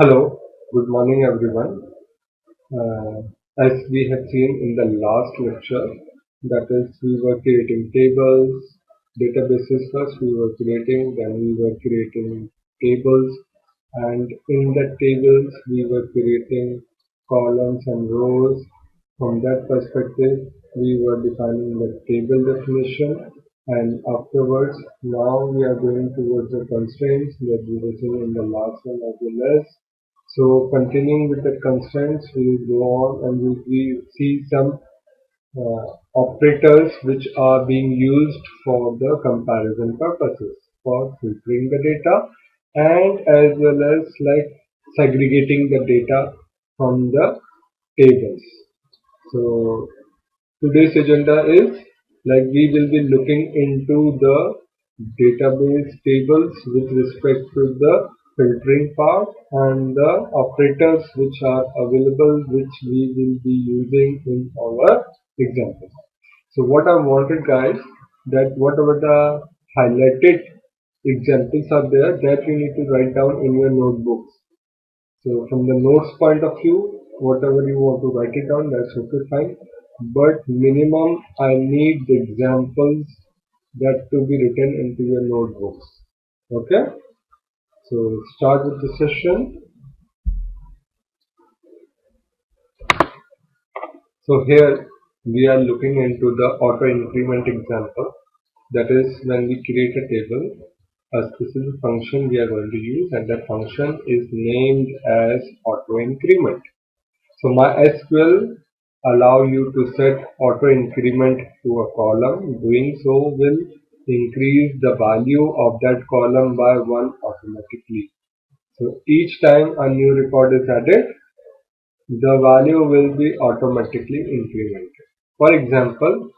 Hello, good morning everyone. Uh, as we have seen in the last lecture, that is, we were creating tables, databases first we were creating, then we were creating tables, and in the tables we were creating columns and rows. From that perspective, we were defining the table definition, and afterwards, now we are going towards the constraints that we were seeing in the last one as well as. So continuing with the constraints, we will go on and we see some operators which are being used for the comparison purposes, for filtering the data and as well as like segregating the data from the tables. So today's agenda is like we will be looking into the database tables with respect to the filtering part and the operators which are available which we will be using in our example. So what I wanted guys, that whatever the highlighted examples are there, that you need to write down in your notebooks. So from the notes point of view, whatever you want to write it down, that's okay fine. But minimum I need the examples that to be written into your notebooks. Okay? So start with the session. So here we are looking into the auto increment example. That is when we create a table, a specific function we are going to use and that function is named as auto increment. So MySQL allow you to set auto increment to a column. Doing so will increase the value of that column by 1 automatically. So each time a new record is added, the value will be automatically incremented. For example,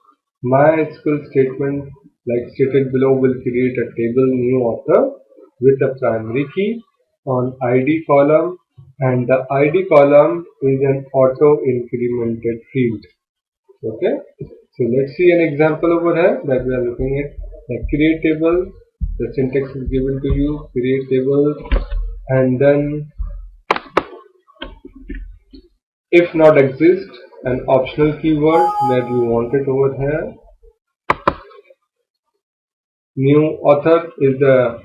MySQL statement like stated below will create a table new author with a primary key on ID column, and the ID column is an auto incremented field. Okay, so let's see an example over here that we are looking at. The create table, the syntax is given to you, create table, and then if not exist, an optional keyword that you want it over here. New author is the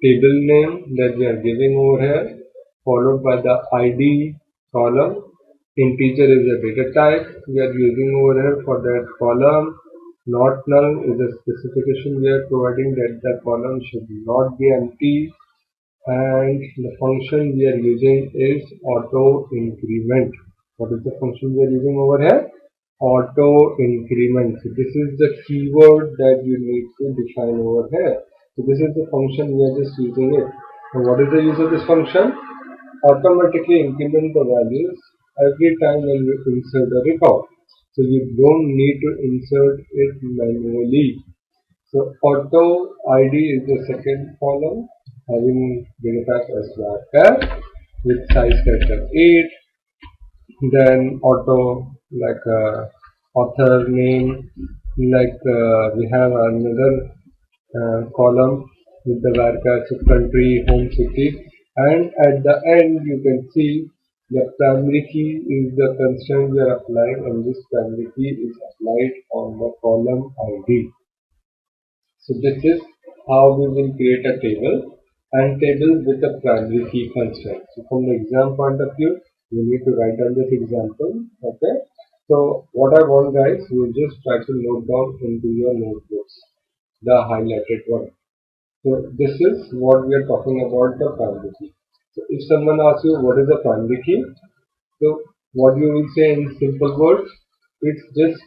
table name that we are giving over here, followed by the ID column. Integer is a data type we are using over here for that column. Not null is a specification we are providing that the column should not be empty, and the function we are using is auto increment. What is the function we are using over here? Auto increment. So this is the keyword that you need to define over here. So this is the function we are just using it. So what is the use of this function? Automatically increment the values every time when you insert a record. So you don't need to insert it manually. So auto ID is the second column having data type as varchar with size character 8. Then auto like author name, like we have another column with the varchar country, home city, and at the end you can see the primary key is the constraint we are applying, and this primary key is applied on the column ID. So this is how we will create a table and table with a primary key constraint. So from the exam point of view, you need to write down this example. Okay. So what I want guys, you just try to note down into your notebooks the highlighted one. So this is what we are talking about the primary key. So if someone asks you what is the primary key, so what you will say in simple words, it's just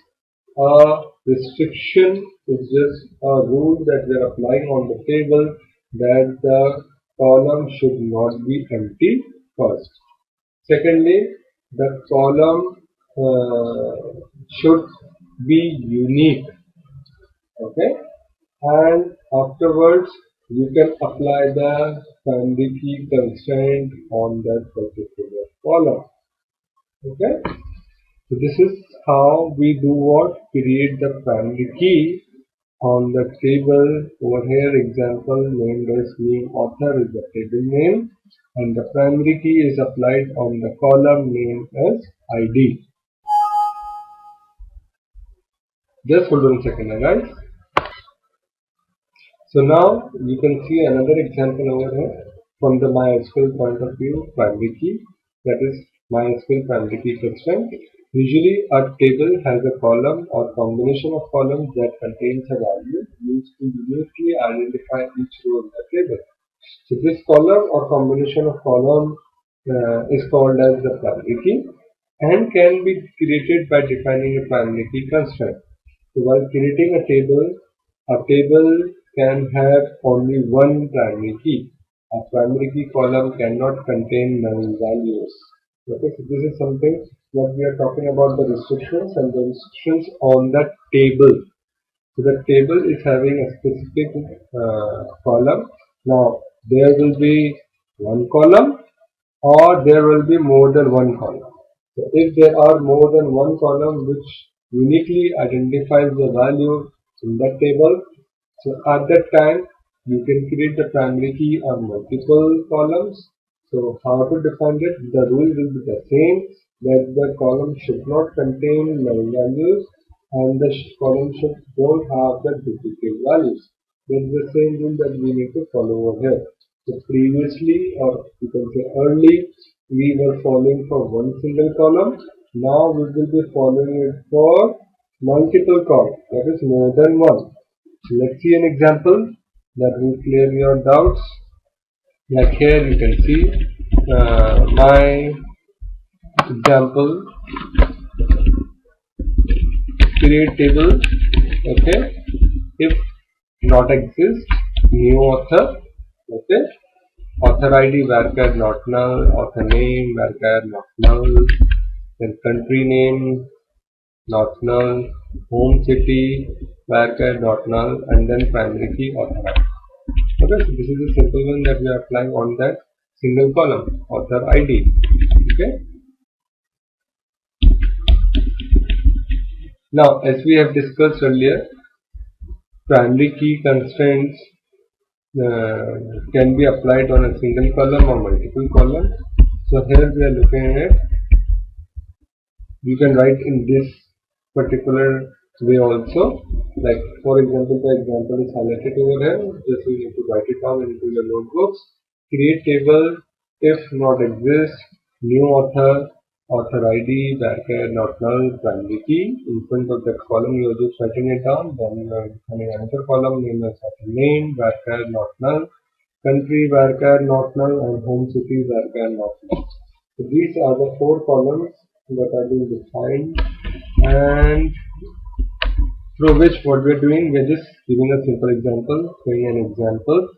a restriction, it's just a rule that we are applying on the table that the column should not be empty first. Secondly, the column should be unique. Okay, and afterwards you can apply the primary key constraint on that particular column. Okay, so this is how we do what? Create the primary key on the table over here. Example named as name author is the table name, and the primary key is applied on the column named as ID. Just hold on a second, guys. So now you can see another example over here from the MySQL point of view, primary key, that is MySQL primary key constraint. Usually a table has a column or combination of columns that contains a value used to uniquely identify each row in the table. So this column or combination of column is called as the primary key and can be created by defining a primary key constraint. So while creating a table can have only one primary key. A primary key column cannot contain null values. Okay, so this is something what we are talking about, the restrictions and the restrictions on the table. So the table is having a specific column. Now there will be one column or there will be more than one column. So if there are more than one column which uniquely identifies the value in that table, so at that time you can create the primary key on multiple columns. So how to define it? The rule will be the same, that the column should not contain null values and the column should don't have the duplicate values. That's the same rule that we need to follow over here. So previously, or you can say early, we were following for one single column. Now we will be following it for multiple columns, that is more than one. So let's see an example that will clear your doubts. Like here you can see my example, create table. Okay, if not exist, new author. Okay, author ID varchar not null, author name varchar not null, then country name not null, home city varchar not null, and then primary key author ID. Okay, so this is a simple one that we are applying on that single column, author ID. Okay, now as we have discussed earlier, primary key constraints can be applied on a single column or multiple columns. So here we are looking at, you can write in this particular way also. Like for example, the example is highlighted over here. Just you need to write it down into your notebooks. Create table if not exist, new author, author ID, varchar not null, primary key. In front of that column you are just writing it down. Then you are having another column named as author name, varchar not null, country varchar not null, and home city varchar not null. So these are the four columns that are being defined, and through which what we are doing, we are just giving a simple example, showing an example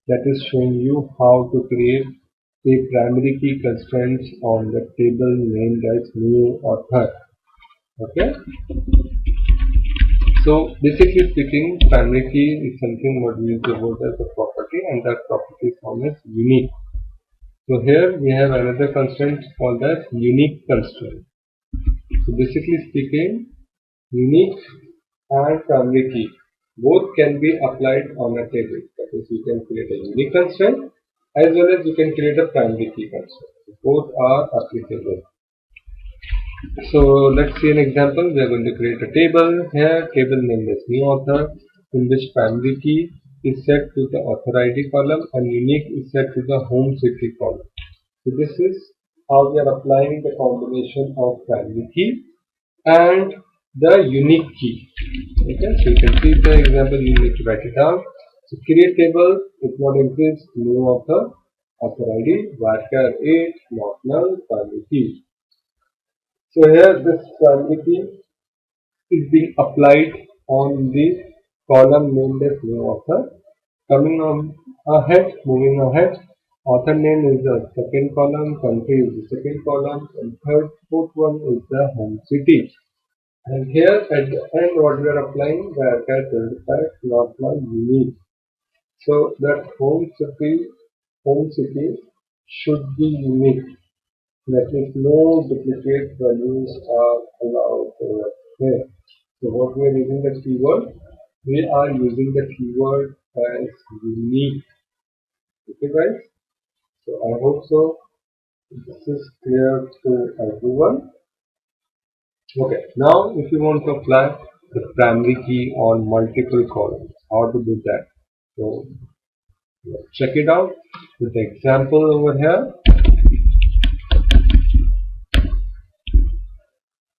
that is showing you how to create a primary key constraints on the table named as new author. Okay. So basically speaking, primary key is something what we use the word as a property, and that property is known as unique. So here we have another constraint called as unique constraint. So basically speaking, unique and primary key both can be applied on a table. That is, you can create a unique constraint as well as you can create a primary key constraint. Both are applicable. So let's see an example. We are going to create a table. Here, table name is new author, in which primary key is set to the author ID column and unique is set to the home city column. So this is how we are applying the combination of primary key and the unique key. Okay, so you can see the example, you need to write it down. So create table, if not exists, new author, author ID, varchar 8, not null, primary key. So here this primary key is being applied on the column named as new author. Coming on ahead, moving ahead, author name is the second column, country is the second column, and fourth one is the home city. And here at the end what we are applying, the varchar 25 not null unique. So that home city should be unique. That means no duplicate values are allowed over here. So what we are using the keyword? We are using the keyword as unique. Okay guys? So I hope so. This is clear to everyone. Okay, now if you want to apply the primary key on multiple columns, how to do that? So let's check it out with the example over here.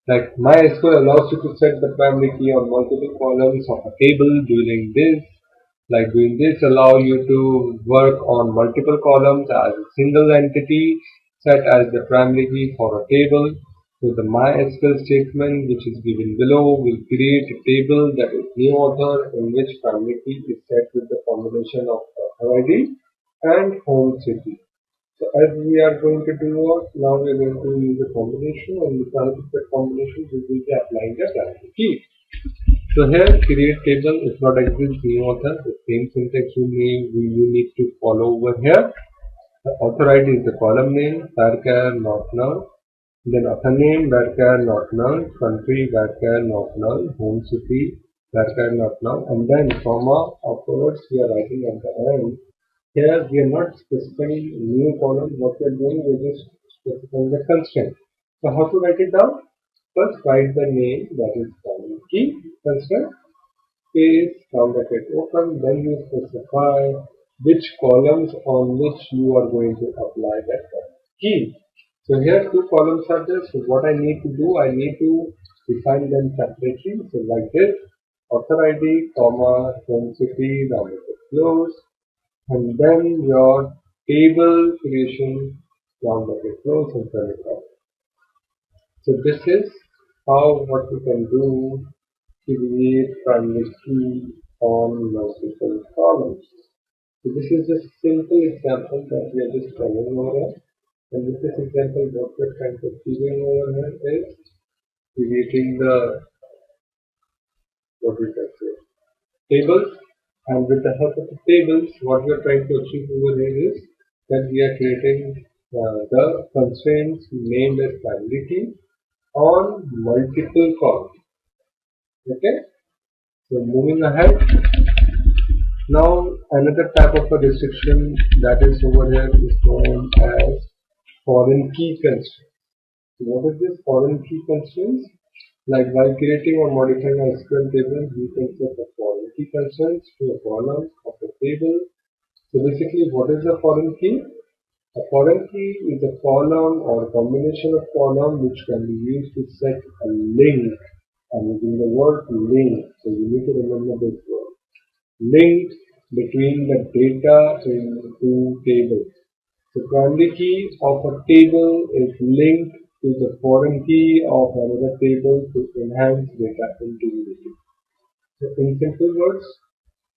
Like MySQL allows you to set the primary key on multiple columns of a table. Doing this allow you to work on multiple columns as a single entity set as the primary key for a table. So the MySQL statement, which is given below, will create a table that is new author in which primary key is set with the combination of author ID and home city. So as we are going to do what, now we are going to use a combination, and with the help of that combination we will be applying the primary key. So here create table if not exist new author, the same syntax you need to follow over here. The author ID is the column name, varchar not null, then author name varchar not null, country varchar not null, home city varchar not null, and then comma afterwards we are writing at the end. Here we are not specifying new column, what we are doing we are just specifying the constraint. So how to write it down? First write the name, that is primary key constraint, space, round bracket open, then you specify which columns on which you are going to apply that key. So here two columns are there. So what I need to do, I need to define them separately. So like this, author ID, comma, home city, round bracket close, and then your table creation, round bracket close, and semicolon. So this is how what we can do to create primary key on multiple columns. So this is just simple example that we are just following over here. And with this example, what we're trying to achieve over here is creating the what we can say tables. And with the help of the tables, what we are trying to achieve over here is that we are creating the constraints named as primary key on multiple columns. Okay. So moving ahead. Now another type of a restriction that is over here is known as foreign key constraint. So what is this foreign key constraints? Like while creating or modifying a SQL table, you can set the foreign key constraints to a column of a table. So basically what is a foreign key? A foreign key is a column or combination of column which can be used to set a link. I'm using the word link, so you need to remember this word. Link between the data in two tables. The primary key of a table is linked to the foreign key of another table to enhance data integrity. So in simple words,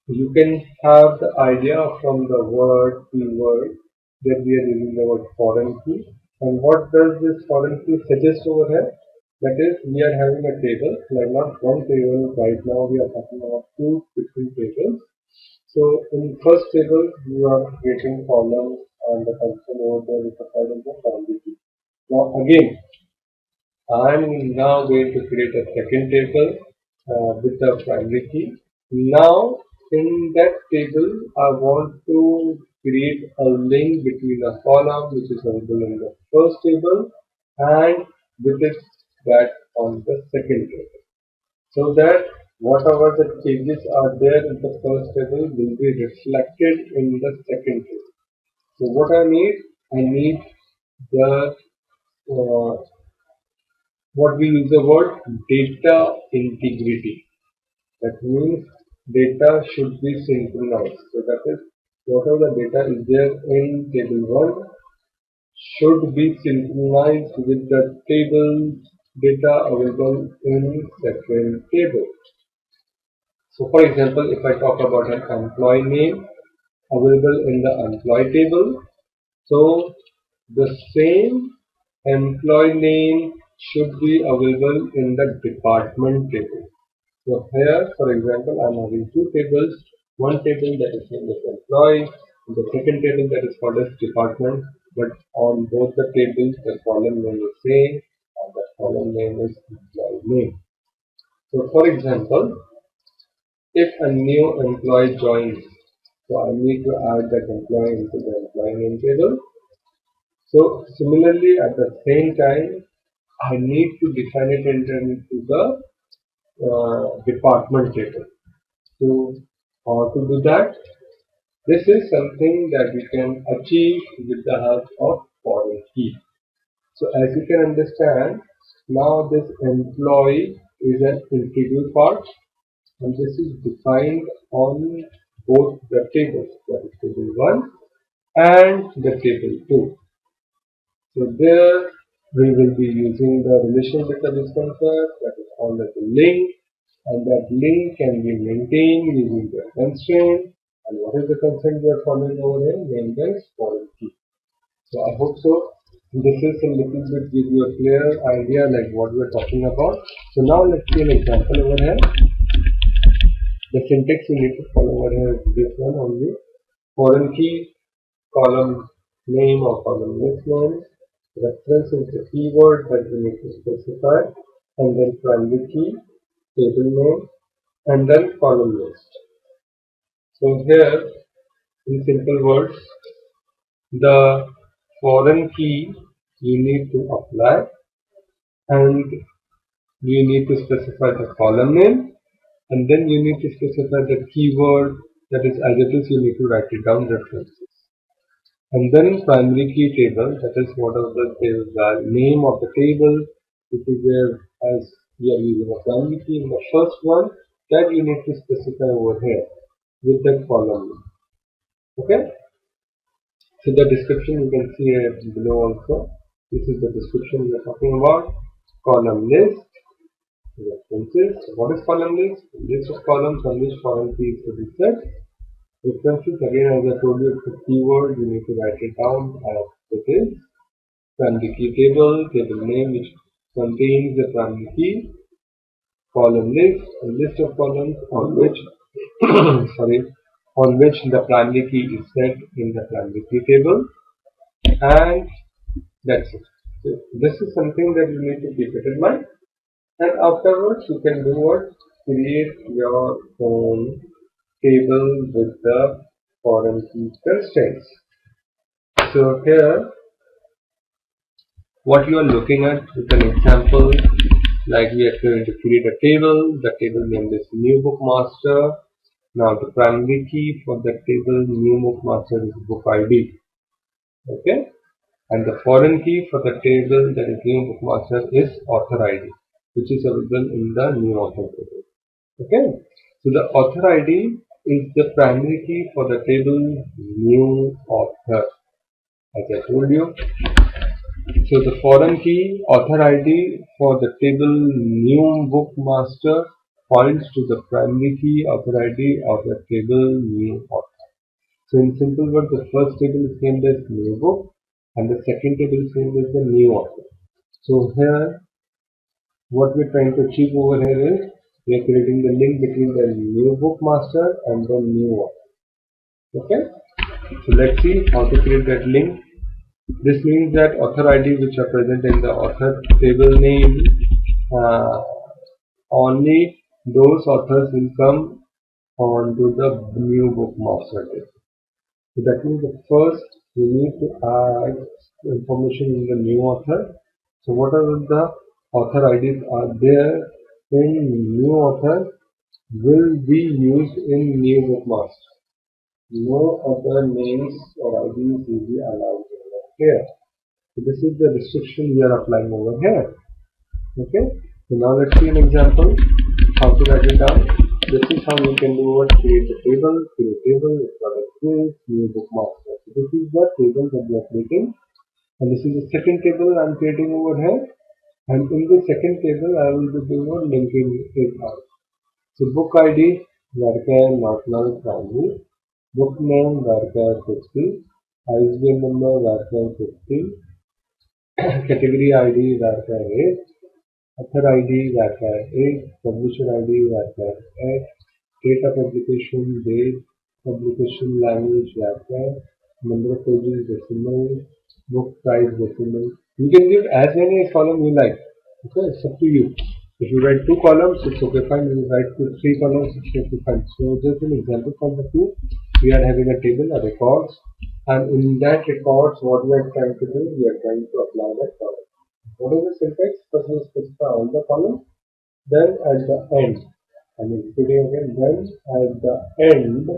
you can have the idea from the word keyword that we are using the word foreign key. And what does this foreign key suggest over here? That is, we are having a table, like not one table right now, we are talking about two different tables. So in first table, you are creating columns and the function over there is applied in the primary key. Now again, I am now going to create a second table with the primary key. Now in that table, I want to create a link between a column which is available in the first table and with it that on the second table. So that whatever the changes are there in the first table will be reflected in the second table. So what I need the what we use the word data integrity. That means data should be synchronized. So that is whatever the data is there in table 1 should be synchronized with the table data available in second table. So for example, if I talk about an employee name available in the employee table, so the same employee name should be available in the department table. So here, for example, I am having two tables. One table that is named as employee, and the second table that is called as department. But on both the tables, the column name is same, and the column name is employee name. So, for example, if a new employee joins, so I need to add that employee into the employee name table. So similarly, at the same time, I need to define it into the department table. So how to do that? This is something that we can achieve with the help of foreign key. So as you can understand, now this employee is an integral part, and this is defined on both the tables, that is table 1 and the table 2. So there we will be using the relation with the discounter, that is called as a link, and that link can be maintained using the constraint. And what is the constraint we are following over here? Named as foreign key. So I hope so. This is a little bit give you a clear idea like what we are talking about. So now let's see an example over here. The syntax you need to follow over here is this one only. Foreign key, column name or column list name. Reference is the keyword that we need to specify, and then primary key, table name, and then column list. So here, in simple words, the foreign key you need to apply, and you need to specify the column name, and then you need to specify the keyword, that is as it is you need to write it down references. And then primary key table, that is whatever the name of the table, which is where as we are using a primary key in the first one, that you need to specify over here with that column name. Okay, so the description you can see here below also. This is the description we are talking about. Column list, references. What is column list? List of columns on which foreign key is to be set. References, again as I told you, it's a keyword, you need to write it down as it is. Primary key table, table name which contains the primary key. Column list, a list of columns on which on which the primary key is set in the primary key table, and that's it. So this is something that you need to keep it in mind, and afterwards you can do what? Create your own table with the foreign key constraints. So here what you are looking at is an example, like we are going to create a table. The table name is new book master. Now the primary key for the table new book master is book ID. Okay, and the foreign key for the table that is new book master is author ID, which is available in the new author table. Okay, so the author ID is the primary key for the table new author, as I told you. So the foreign key author ID for the table new book master points to the primary key author ID of the table new author. So in simple words, the first table is named as new book and the second table is named as the new author. So here what we're trying to achieve over here is we are creating the link between the new book master and the new author. Okay, so let's see how to create that link. This means that author ID which are present in the author table name, only those authors will come onto the new book master table. So that means the first we need to add information in the new author. So whatever the author IDs are there in new author will be used in new book master. No other names or IDs will be allowed here. So this is the restriction we are applying over here. Okay. So now let's see an example how to write it down. This is how we can do what? Create a table. Create a table. It's got a quiz, new book master. So this is the table that we are creating, and this is the second table I am creating over here. And in the second table, I will be doing what? Linking it out. So book ID, varchar not null primary. Book name, varchar 50. ISBN number, varchar 50. Category ID, varchar 8. Author ID, varchar 8. Publisher ID, varchar 8. Date of publication, date. Publication language, varchar. Number of pages, decimal. Book price, decimal. You can give as many columns you like. Okay, it's up to you. If you write 2 columns, it's okay fine. If you write 3 columns, it's okay fine. So just an example from the two. we are having a table, a records, and in that records, what we are trying to do, we are trying to apply that column. What is the syntax? First we specify all the columns, then at the end, I mean repeating again, then at the end,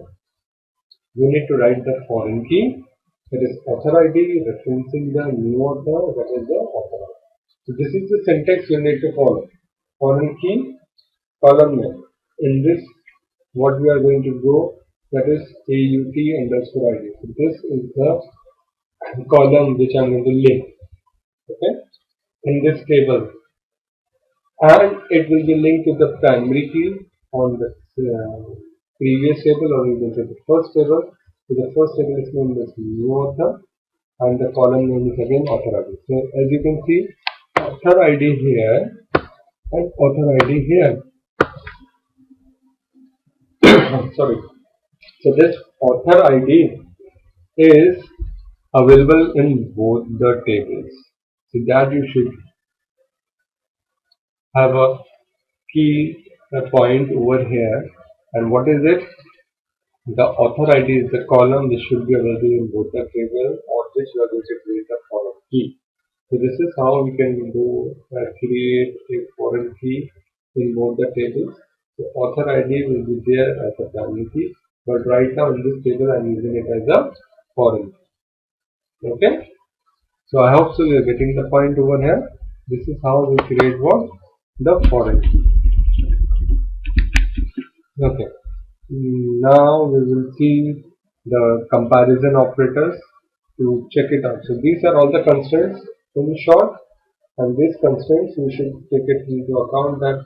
you need to write the foreign key, that is author ID, referencing the new author, that is the author. So this is the syntax you need to follow. Foreign key, column name. In this, what we are going to go, that is AUT underscore ID. So this is the column which I am going to link, okay, in this table, and it will be linked to the primary key on the previous table, or you can say the first table. So the first table is named as new author, and the column name is again author ID. So as you can see, author ID here and author ID here. Sorry. So this author ID is available in both the tables. So that you should have a key point over here. And what is it? The author ID is the column which should be available in both the tables, or which we are going to create a foreign key. So this is how we can do create a foreign key in both the tables. So author ID will be there as a primary key, but right now in this table I am using it as a foreign key. Okay. So I hope so you are getting the point over here. This is how we create what? The foreign key. Okay. Now we will see the comparison operators to check it out. So these are all the constraints in short, and these constraints we should take it into account that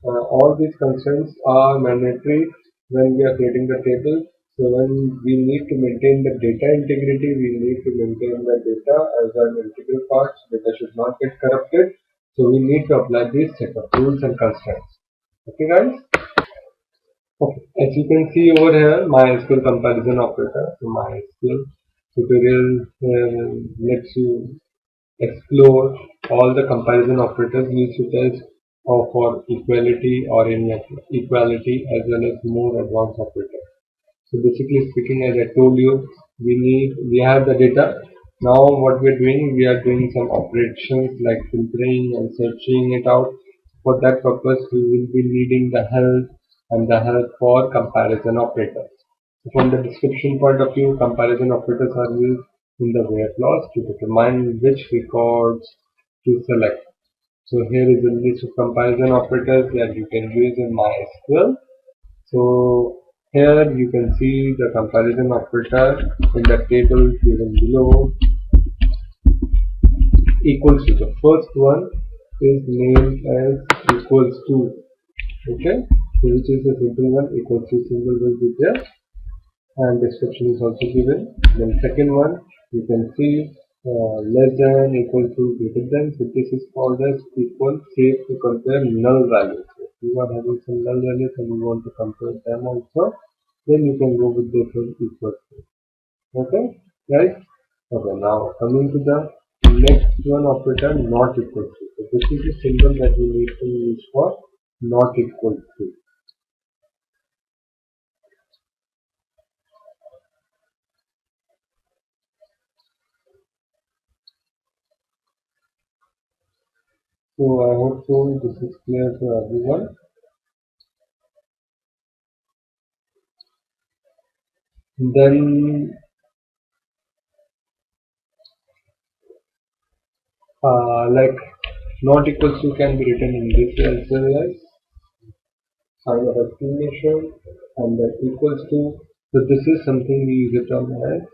all these constraints are mandatory when we are creating the table. So when we need to maintain the data integrity, we need to maintain the data as an integral part. Data should not get corrupted. So we need to apply these set of rules and constraints. Okay, guys. Okay, as you can see over here, MySQL comparison operator. So MySQL tutorial lets you explore all the comparison operators used to test or for equality or inequality, as well as more advanced operators. So basically speaking, as I told you, we have the data. Now what we are doing, we are doing some operations like filtering and searching it out. For that purpose, we will be needing the help and the help for comparison operators. So from the description point of view, comparison operators are used in the where clause to determine which records to select. So here is a list of comparison operators that you can use in MySQL. So here you can see the comparison operator in the table given below equals to. The first one is named as equals to. Okay, so which is a simple one, equals to symbol will be there, and description is also given. Then second one you can see less than, equal to, greater than. So this is called as equal, safe to compare null values. If you are having some null values and you want to compare them also, then you can go with this one, equal to. Okay, right? Okay, now coming to the next one operator, not equal to. So this is the symbol that we need to use for not equal to. So I hope so this is clear to everyone. Then like not equals to can be written in this way as well as sign of exclamation, and then equals to. So this is something we use it on as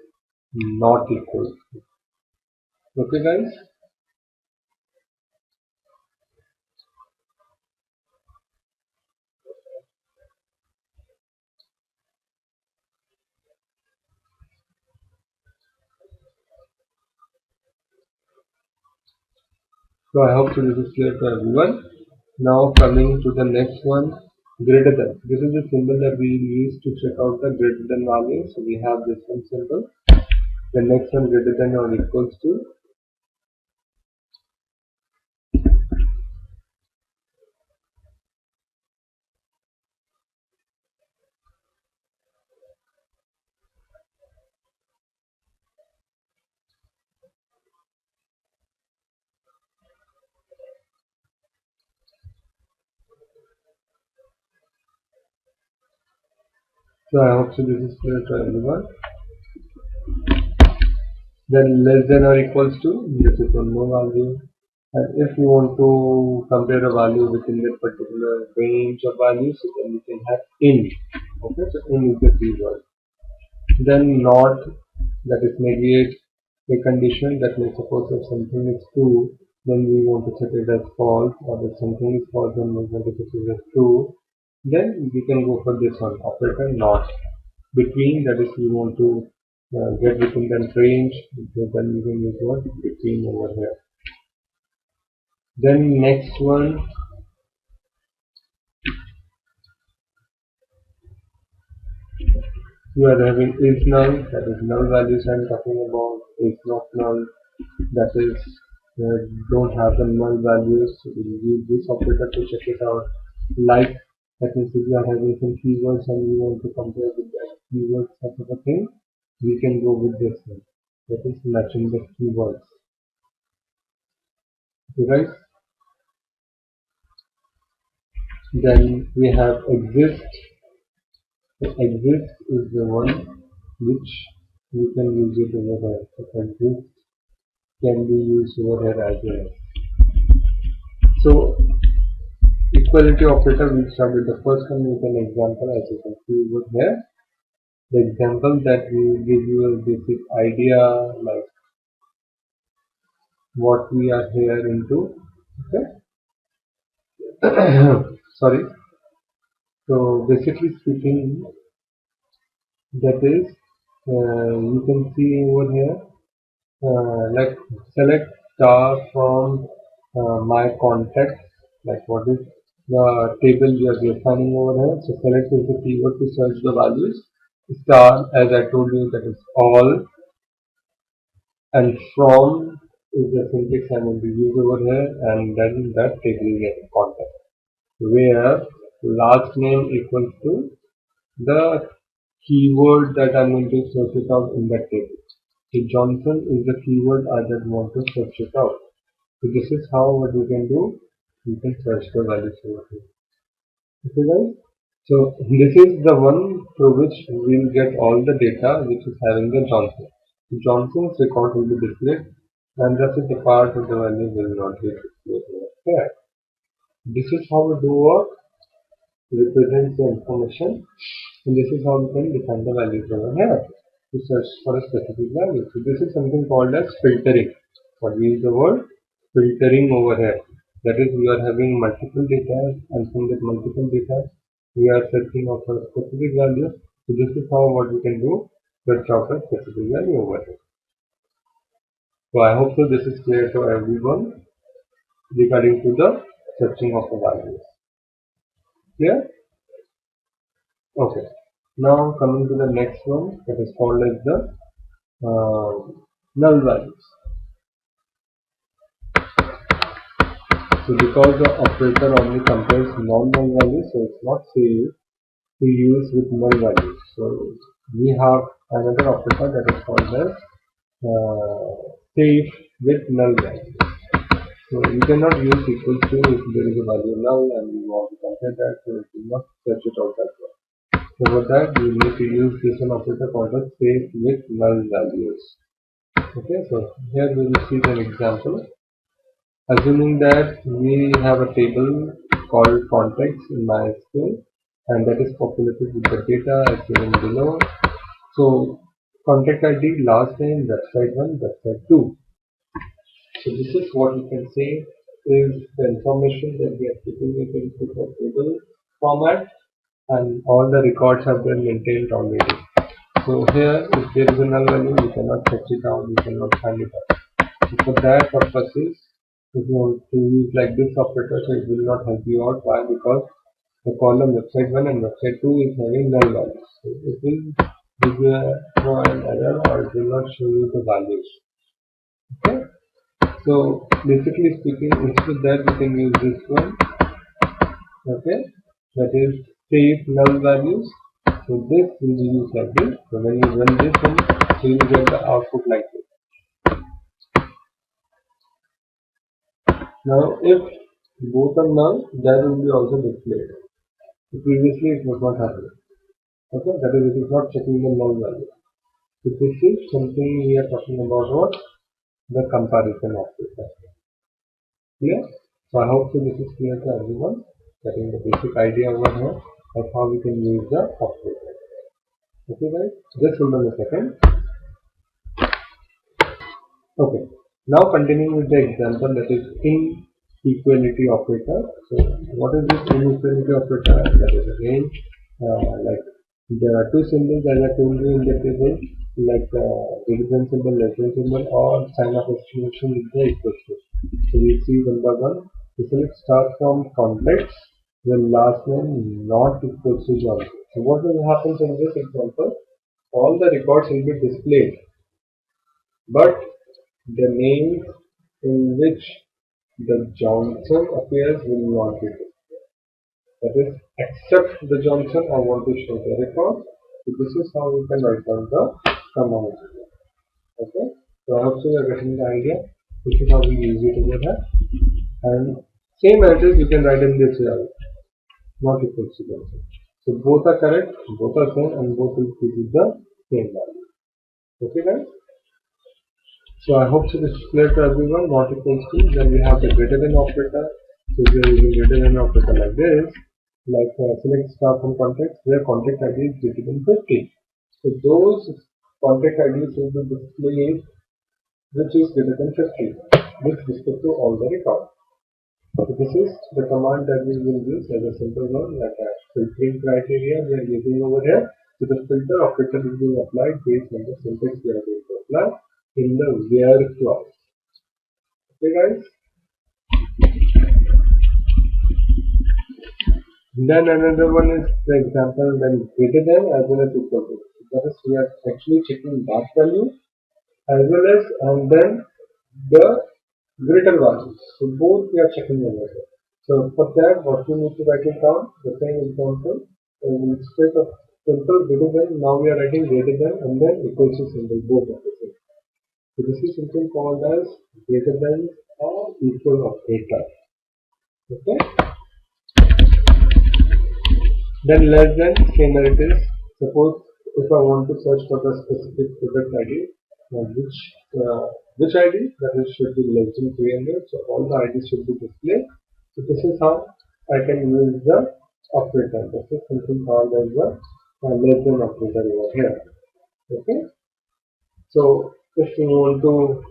not equal to. Okay, guys. So I hope so this is clear to everyone. Now coming to the next one, greater than. This is the symbol that we use to check out the greater than value. So we have this one symbol. The next one, greater than or equals to. So I hope so this is clear to everyone. Then less than or equals to, this is one more value. And if you want to compare a value within that particular range of values, so then you can have in. Okay, so in is the keyword. Then not, that is negate a condition. That means suppose if something is true, then we want to set it as false, or if something is false, then we want to set it as true. Then we can go for this one, operator not. Between, that is we want to get within that range, so then we can use what between over here. Then next one, we are having is null, that is null values I'm talking about, is not null, that is don't have the null values. So we will use this operator to check it out. Like, that means if we are having some keywords and we want to compare with that keywords type of a thing, we can go with this one. That is matching the keywords. Okay, guys. Then we have exist. So exist is the one which we can use it over here. So exist can be used over here as well. So equality operator, we start with the first one with an example. As you can see over here, the example that will give you a basic idea like what we are here into. Okay. Sorry. So basically speaking, that is you can see over here, like select star from my contacts, like what is the table you are defining over here. So select is the keyword to search the values. Star, as I told you, that is all, and from is the syntax I'm going to use over here, and then that table is getting contact, where last name equals to the keyword that I'm going to search it out in that table. So Johnson is the keyword I just want to search it out. So this is how what we can do. We can search the values over here. Okay, guys. So this is the one through which we will get all the data which is having the Johnson. Johnson's record will be displayed, and rest of the part of the value will not be displayed here. This is how we do work, represents the information, and this is how we can define the values over here to search for a specific value. So this is something called as filtering. What we use the word filtering over here. That is, we are having multiple data, and from that multiple data, we are searching out for a specific value. So this is how what we can do, search out a specific value over here. So I hope so this is clear to everyone regarding to the searching of the values. Clear? Okay. Now coming to the next one, that is called as the null values. So because the operator only compares non-null values, so it's not safe to use with null values. So we have another operator that is called as safe with null values. So you cannot use equals to if there is a value null and we want to compare that, so it will not search it out that way. So for that we need to use this one operator called as safe with null values. Okay, so here we will see an example. Assuming that we have a table called contacts in MySQL, and that is populated with the data as given below. So contact ID, last name, website 1, website 2. So this is what we can say is the information that we are putting it into the table format, and all the records have been maintained already. So here, if there is a null value, you cannot fetch it out, you cannot find it out. So for that purposes, if you want to use like this operator, so it will not help you out. Why? Because the column website 1 and website 2 is having null values. So it will give you an error, or it will not show you the values. Okay. So basically speaking, instead of that, you can use this one. Okay, that is save null values. So this will be used like this. So when you run this one, so you will get the output like this. Now if both are null, that will be also displayed. So previously it was not happening. Okay, that is, it is not checking the null value. So this is something we are talking about, what? The comparison operator. Clear? So I hope so this is clear to everyone. Getting the basic idea over here of how we can use the operator. Okay guys, just hold on a second. Okay, now continuing with the example, that is inequality operator. So what is this inequality operator? That is again like there are two symbols as I told you in the table, like greater than symbol, less than symbol, or sign of exclamation with the equal to. So we see one by one. So select start from context, the last name not equal to Johnson. So what will happen in this example? All the records will be displayed, but the names in which the Johnson appears will not be displayed. That is, except the Johnson, I want to show the record. So this is how we can write down the command. Okay. So I hope so you are getting the idea. This is how we use it over here. And same address you can write in this way, not equal to Johnson. So both are correct, both are same, and both will give you the same value. Okay, guys. So I hope so this is clear to everyone. Not equals to, then we have the greater than operator. So we are using greater than operator like this, like select star from context where contact ID is greater than 50. So those contact IDs will be displayed which is greater than 50 with respect to all the records. So this is the command that we will use as a simple one, like a filtering criteria we are using over here. So the filter operator is being applied based on the syntax we are going to apply in the where clause. Okay guys. Then another one is the example then greater than as well as equal to. That is, we are actually checking that value as well as and then the greater values. So both we are checking over here. So for that, what we need to write it down, the same example, instead of simple greater than, now we are writing greater than and then equal to symbol, both are the same. So this is something called as greater than or equal operator. Okay. Then less than, same as it is. Suppose if I want to search for the specific product ID, which ID, that is should be less than 300. So all the IDs should be displayed. So this is how I can use the operator. This is something called as the less than operator over here. Okay. So if you want to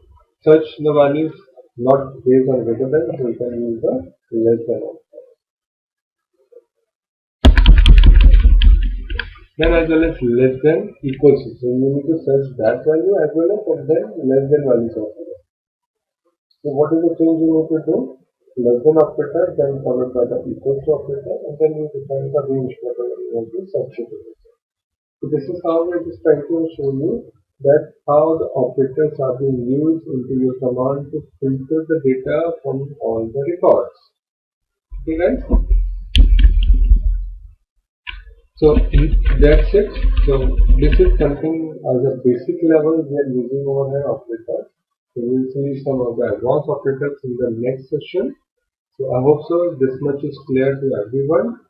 search the values not based on greater than, so you can use the less than operator. Then as well as less than equals to. So you need to search that value as well as and then less than values also. So what is the change you need to do? Less than operator, then followed by the equals to operator, and then you define the range whatever you want to substitute. So this is how we're just trying to show you that how the operators are being used into your command to filter the data from all the records. Okay guys? So that's it. So this is something as a basic level we are using over here operators. So we will see some of the advanced operators in the next session. So I hope so this much is clear to everyone.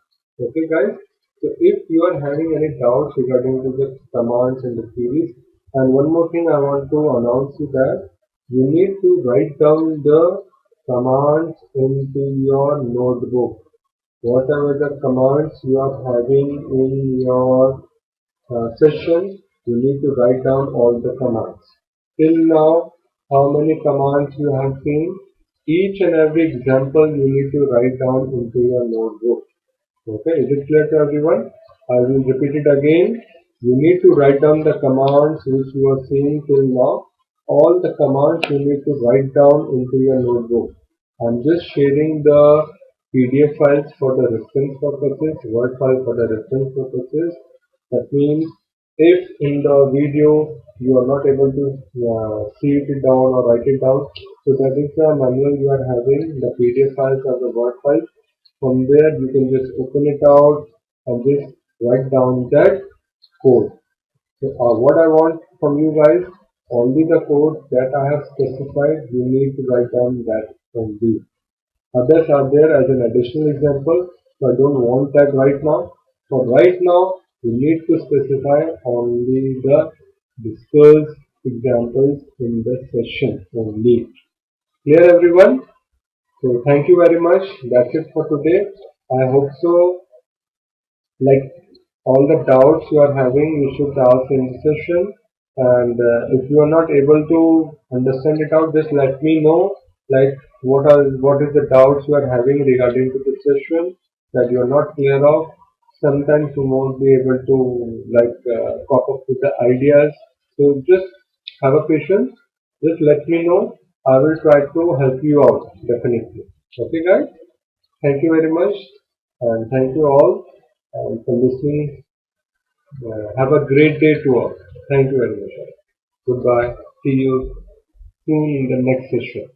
Okay guys. So if you are having any doubts regarding to the commands and the queries, and one more thing I want to announce you that you need to write down the commands into your notebook. Whatever the commands you are having in your session, you need to write down all the commands. Till now, how many commands you have seen? Each and every example you need to write down into your notebook. Okay, is it clear to everyone? I will repeat it again. You need to write down the commands which you are seeing till now. All the commands you need to write down into your notebook. I'm just sharing the PDF files for the reference purposes, Word file for the reference purposes. That means if in the video you are not able to see it down or write it down, so that is the manual you are having, the PDF files or the Word files. From there you can just open it out and just write down that code. So what I want from you guys, only the code that I have specified, you need to write down that only. Others are there as an additional example, so I don't want that right now. So right now You need to specify only the discussed examples in the session only. Clear everyone? So thank you very much. That's it for today. I hope so. Like all the doubts you are having, you should ask in the session. And if you are not able to understand it out, just let me know. Like what is the doubts you are having regarding to the session that you are not clear of. Sometimes you won't be able to cop up with the ideas. So just have a patience. Just let me know. I will try to help you out definitely. Okay, guys. Thank you very much, and thank you all for listening. Have a great day to all. Thank you very much. Goodbye. See you soon in the next session.